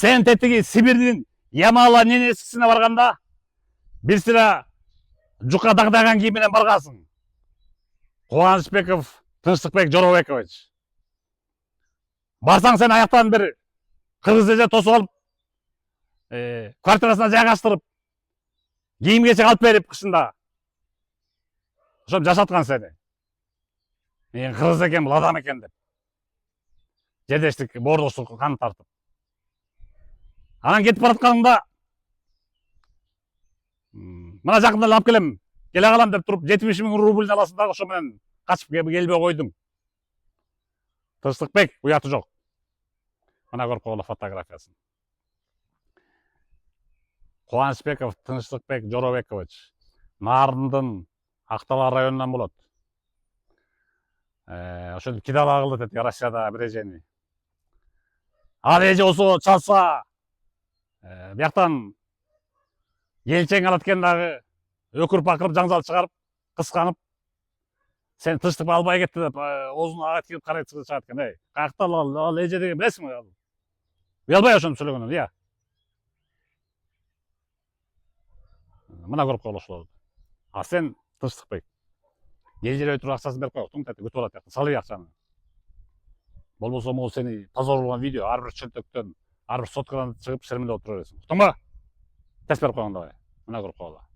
Сен тетиги Сибирдин Ямала ненесисине барганда бир сыра жука дагдаган кийим менен баргансың. Кубанычбеков Тынчтыкбек Жоробекович. Барсаң сен аяктан бир кыргыз эже тосуп алып, квартирасына жайгаштырып, кийим кечек алып берип кышында. Ошоп жашаткан сени. Мен кыргыз экен, бул адам экен деп. Жедештик, боордоштук кан тартып. Анан кетип баратканымда мына жакында алып келем, келе калам деп туруп 70.000 рубль аласың дагы ошо менен качып келбей койдуң. Тынчтыкбек уяты жок. Мына көрүп койгула фотографиясын. Кубанычбеков Тынчтыкбек Жоробекович Нардын Актала районунан болот. Ошентип кидала кылды деди Россияда бир эжени. Ал эже болсо чалса бияктан елчең алат экен дагы өкүрүп акырып жаңжал чыгарып, кысканып, сен Тынчтыкбек албай кетти деп оозуна ага тигип карай чыгат экен. Каякта ал эже деген билесиңби? Уялбай ошентип сүйлөгөнүн, ыя. Мына көрүп койгула ошолорду. А сен Тынчтыкбек елжиребей туруп акчасын берип коюктуң, күтүп алат жакта, салый акчаны. Болбосо могу сени позорлогон видео ар бир чөнтөктөн, ар бир соткадан чыгып шермелеп отура бересиң. Уктуңбу? Тез берип койгон дабай. Мына көрүп койгула.